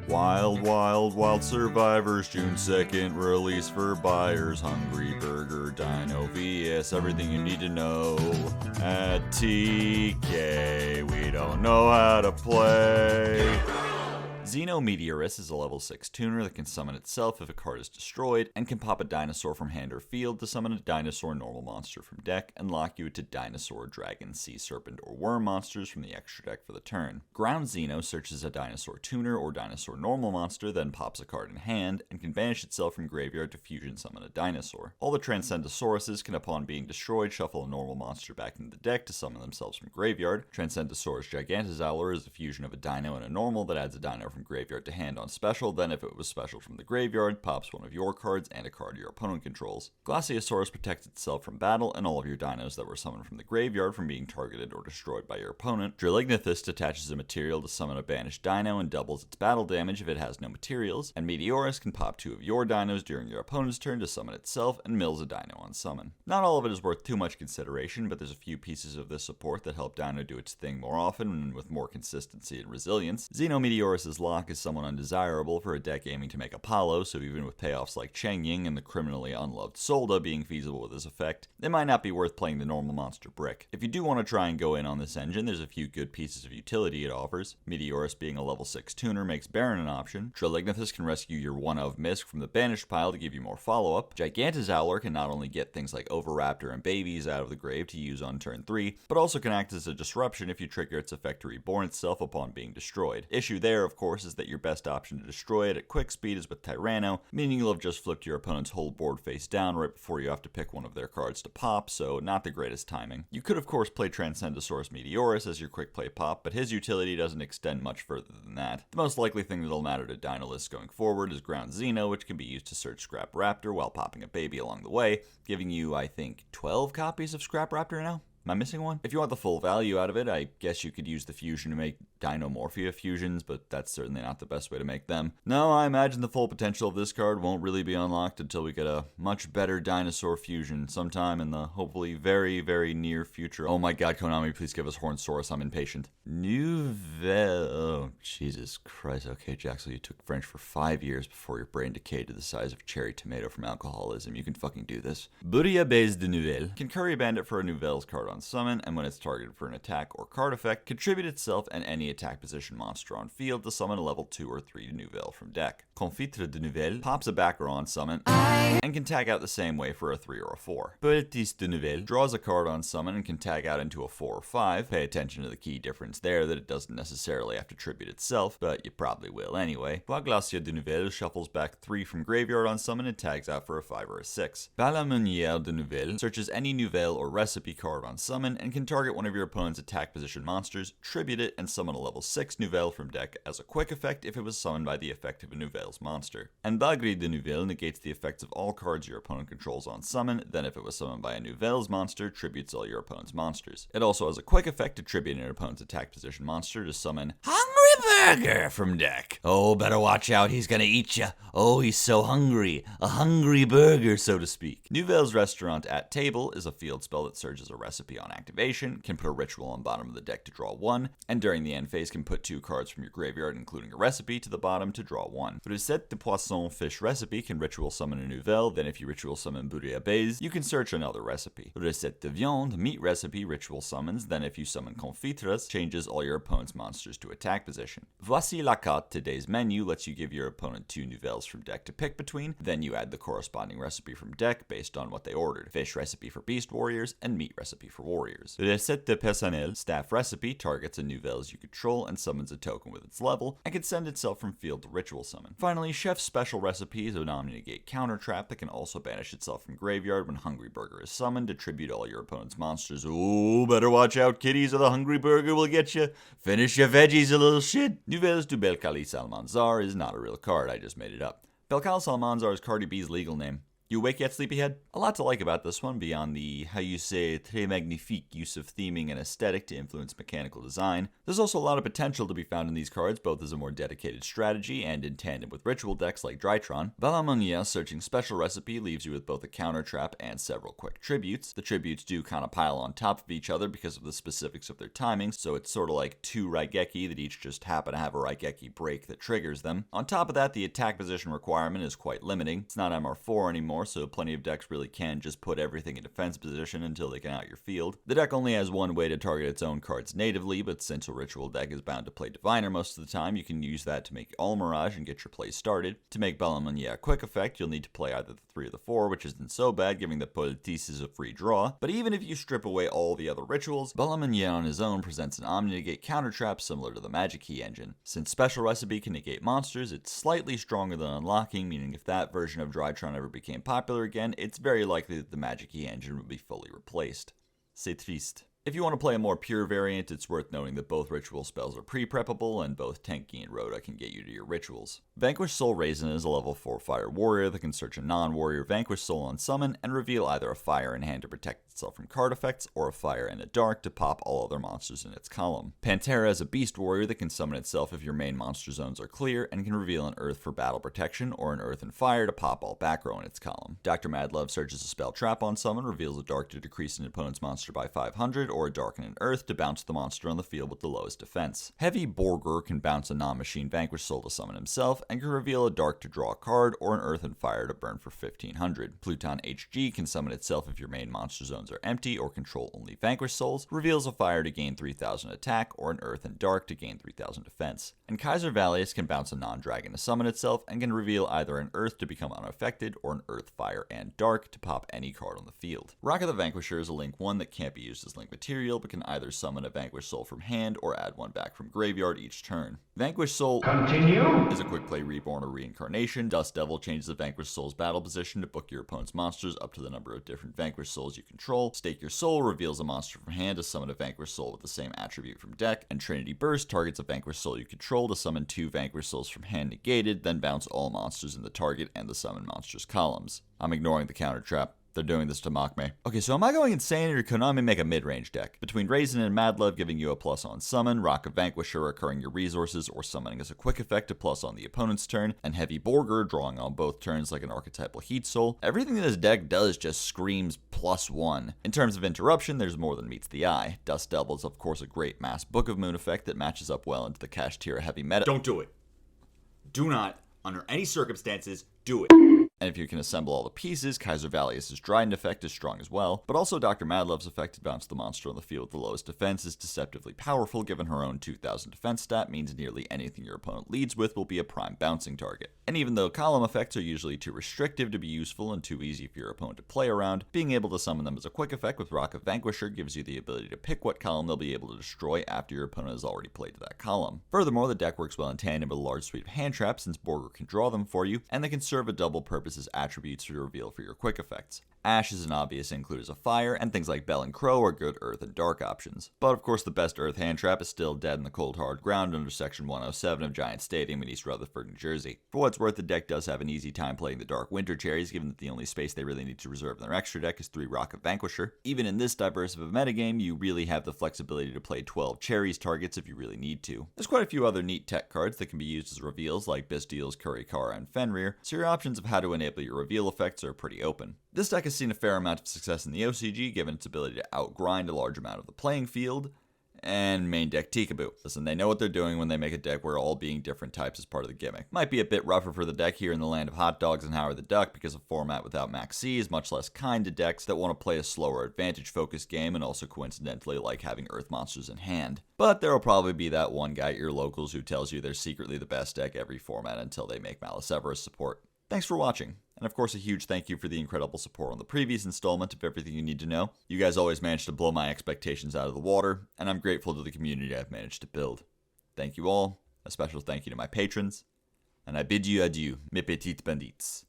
Wild, wild, wild survivors, June 2nd, release for buyers, Hungry Burger, Dino VS, everything you need to know. At TK, we don't know how to play. Xenometeorus is a level 6 tuner that can summon itself if a card is destroyed, and can pop a dinosaur from hand or field to summon a dinosaur normal monster from deck, and lock you to dinosaur, dragon, sea serpent, or worm monsters from the extra deck for the turn. Ground Xeno searches a dinosaur tuner or dinosaur normal monster, then pops a card in hand, and can banish itself from graveyard to fusion summon a dinosaur. All the Transcendosauruses can, upon being destroyed, shuffle a normal monster back into the deck to summon themselves from graveyard. Transcendosaurus Gigantosaurus is a fusion of a dino and a normal that adds a dino from graveyard to hand on special, then if it was special from the graveyard, pops one of your cards and a card your opponent controls. Glaciosaurus protects itself from battle and all of your dinos that were summoned from the graveyard from being targeted or destroyed by your opponent. Drilignithus detaches a material to summon a banished dino and doubles its battle damage if it has no materials, and Meteorus can pop 2 of your dinos during your opponent's turn to summon itself and mills a dino on summon. Not all of it is worth too much consideration, but there's a few pieces of this support that help dino do its thing more often and with more consistency and resilience. Xenometeorus' lock is somewhat undesirable for a deck aiming to make Apollo, so even with payoffs like Cheng Ying and the criminally unloved Solda being feasible with this effect, it might not be worth playing the normal monster brick. If you do want to try and go in on this engine, there's a few good pieces of utility it offers. Meteorus being a level 6 tuner makes Baron an option. Drilignithus can rescue your one of Misk from the banished pile to give you more follow-up. Gigantosaurus can not only get things like Overraptor and babies out of the grave to use on turn 3, but also can act as a disruption if you trigger its effect to reborn itself upon being destroyed. Issue there, of course, is that your best option to destroy it at quick speed is with Tyranno, meaning you'll have just flipped your opponent's whole board face down right before you have to pick one of their cards to pop, so not the greatest timing. You could of course play Transcendosaurus Meteorus as your quick play pop, but his utility doesn't extend much further than that. The most likely thing that'll matter to Dino lists going forward is Ground Xeno, which can be used to search Scrap Raptor while popping a baby along the way, giving you, I think, 12 copies of Scrap Raptor now? Am I missing one? If you want the full value out of it, I guess you could use the fusion to make Dinomorphia fusions, but that's certainly not the best way to make them. No, I imagine the full potential of this card won't really be unlocked until we get a much better dinosaur fusion sometime in the hopefully very, very near future. Oh my god, Konami, please give us Hornsaurus, I'm impatient. Nouvelle... Oh, Jesus Christ. Okay, Jaxel, you took French for 5 years before your brain decayed to the size of cherry tomato from alcoholism. You can fucking do this. Bouillabaisse de Nouvelle can curry bandit for a Nouvelle's card on summon, and when it's targeted for an attack or card effect, contribute itself and any attack position monster on field to summon a level 2 or 3 Nouvelle from deck. Confiture de Nouvelle pops a backer on summon and can tag out the same way for a 3 or a 4. Poétesse de Nouvelle draws a card on summon and can tag out into a 4 or 5. Pay attention to the key difference there that it doesn't necessarily have to tribute itself, but you probably will anyway. Glacier de Nouvelle shuffles back 3 from graveyard on summon and tags out for a 5 or a 6. Balamonière de Nouvelle searches any Nouvelle or recipe card on summon and can target one of your opponent's attack position monsters, tribute it, and summon a level 6 Nouvelle from deck as a quick effect if it was summoned by the effect of a Nouvelle's monster. And Bagri de Nouvelle negates the effects of all cards your opponent controls on summon, then if it was summoned by a Nouvelle's monster, tributes all your opponent's monsters. It also has a quick effect to tribute an opponent's attack position monster to summon Hungry Burger from deck. Oh, better watch out, he's gonna eat ya. Oh, he's so hungry. A hungry burger, so to speak. Nouvelle's Restaurant at Table is a field spell that surges a recipe on activation, can put a ritual on bottom of the deck to draw 1, and during the end phase can put 2 cards from your graveyard, including a recipe, to the bottom to draw 1. Recette de Poisson Fish Recipe can ritual summon a Nouvelle, then if you ritual summon Bouillabaisse, you can search another recipe. Recette de Viande Meat Recipe ritual summons, then if you summon Confitures, changes all your opponent's monsters to attack position. Voici la carte, today's menu lets you give your opponent 2 Nouvelles from deck to pick between, then you add the corresponding recipe from deck based on what they ordered. Fish Recipe for Beast Warriors, and Meat Recipe for Warriors. Recette de Personnel Staff Recipe targets a Nouvelles you control and summons a token with its level, and can send itself from field to ritual summon. Finally, Chef's Special Recipe is a non-negate counter trap that can also banish itself from graveyard when Hungry Burger is summoned to tribute all your opponent's monsters. Ooh, better watch out, kiddies, or the Hungry Burger will get you. Finish your veggies, a little shit. Nouvelles du Belcalis Almanzar is not a real card, I just made it up. Belcalis Almanzar is Cardi B's legal name. You awake yet, sleepyhead? A lot to like about this one beyond the, how you say, très magnifique use of theming and aesthetic to influence mechanical design. There's also a lot of potential to be found in these cards, both as a more dedicated strategy and in tandem with ritual decks like Drytron. Balamungia searching special recipe leaves you with both a counter trap and several quick tributes. The tributes do kind of pile on top of each other because of the specifics of their timing, so it's sort of like two Raigeki that each just happen to have a Raigeki break that triggers them. On top of that, the attack position requirement is quite limiting. It's not MR4 anymore, so plenty of decks really can just put everything in defense position until they can out your field. The deck only has one way to target its own cards natively, but since a ritual deck is bound to play Diviner most of the time, you can use that to make All Mirage and get your play started. To make Balamunia a quick effect, you'll need to play either the 3 or the 4, which isn't so bad, giving the Politis is a free draw. But even if you strip away all the other rituals, Balamunia on his own presents an Omni-Negate counter trap similar to the Magic Key engine. Since Special Recipe can negate monsters, it's slightly stronger than Unlocking, meaning if that version of Drytron ever became popular again, it's very likely that the Magic Key engine would be fully replaced. C'est triste. If you want to play a more pure variant, it's worth noting that both ritual spells are pre-preppable, and both Tenki and Rhoda can get you to your rituals. Vanquish Soul Raisin is a level 4 fire warrior that can search a non-warrior Vanquish Soul on summon and reveal either a fire in hand to protect itself from card effects, or a fire in a dark to pop all other monsters in its column. Pantera is a beast warrior that can summon itself if your main monster zones are clear, and can reveal an earth for battle protection, or an earth and fire to pop all back row in its column. Dr. Madlove searches a spell trap on summon, reveals a dark to decrease an opponent's monster by 500, or a dark and an earth to bounce the monster on the field with the lowest defense. Heavy Borger can bounce a non-machine Vanquish Soul to summon himself, and can reveal a dark to draw a card, or an earth and fire to burn for 1500. Pluton HG can summon itself if your main monster zones are empty or control only Vanquish Souls, reveals a fire to gain 3000 attack, or an earth and dark to gain 3000 defense. And Kaiser Valius can bounce a non-dragon to summon itself, and can reveal either an earth to become unaffected, or an earth, fire, and dark to pop any card on the field. Rock of the Vanquisher is a link 1 that can't be used as link material, but can either summon a Vanquish Soul from hand, or add one back from graveyard each turn. Vanquish Soul is a quick play reborn or reincarnation. Dust Devil changes the Vanquish Soul's battle position to book your opponent's monsters up to the number of different Vanquish Souls you control. Stake Your Soul reveals a monster from hand to summon a Vanquish Soul with the same attribute from deck. And Trinity Burst targets a Vanquish Soul you control to summon 2 Vanquish Souls from hand negated, then bounce all monsters in the target and the summon monsters columns. I'm ignoring the counter trap. They're doing this to mock me. Okay, so am I going insane, or can Konami make a mid-range deck? Between Raisin and Madlove giving you a plus on summon, Rock of Vanquisher recurring your resources or summoning as a quick effect to plus on the opponent's turn, and Heavy Borger drawing on both turns like an archetypal Heat Soul, everything that this deck does just screams +1. In terms of interruption, there's more than meets the eye. Dust Devil is of course a great mass Book of Moon effect that matches up well into the cash tier heavy meta. Don't do it. Do not, under any circumstances, do it. And if you can assemble all the pieces, Kaiser Valius' Dryden effect is strong as well, but also Dr. Madlove's effect to bounce the monster on the field with the lowest defense is deceptively powerful, given her own 2000 defense stat means nearly anything your opponent leads with will be a prime bouncing target. And even though column effects are usually too restrictive to be useful and too easy for your opponent to play around, being able to summon them as a quick effect with Rock of Vanquisher gives you the ability to pick what column they'll be able to destroy after your opponent has already played to that column. Furthermore, the deck works well in tandem with a large suite of hand traps since Borger can draw them for you, and they can serve a double purpose as attributes to reveal for your quick effects. Ash is an obvious include as a fire, and things like Bell and Crow are good earth and dark options. But of course the best earth hand trap is still dead in the cold hard ground under section 107 of Giant Stadium in East Rutherford, New Jersey. For what's worth, the deck does have an easy time playing the Dark Winter Cherries, given that the only space they really need to reserve in their extra deck is 3 Rock of Vanquisher. Even in this diverse of a metagame, you really have the flexibility to play 12 Cherries targets if you really need to. There's quite a few other neat tech cards that can be used as reveals, like Bestials, Kurikara, and Fenrir, so your options of how to enable your reveal effects are pretty open. This deck has seen a fair amount of success in the OCG, given its ability to outgrind a large amount of the playing field, and main deck Tikaboo. Listen, they know what they're doing when they make a deck where all being different types is part of the gimmick. Might be a bit rougher for the deck here in the land of hot dogs and Howard the Duck, because a format without Max C is much less kind to decks that want to play a slower advantage-focused game and also coincidentally like having earth monsters in hand. But there'll probably be that one guy at your locals who tells you they're secretly the best deck every format until they make Maliseverus support. Thanks for watching. And of course, a huge thank you for the incredible support on the previous installment of Everything You Need to Know. You guys always manage to blow my expectations out of the water, and I'm grateful to the community I've managed to build. Thank you all. A special thank you to my patrons. And I bid you adieu, mes petites bandits.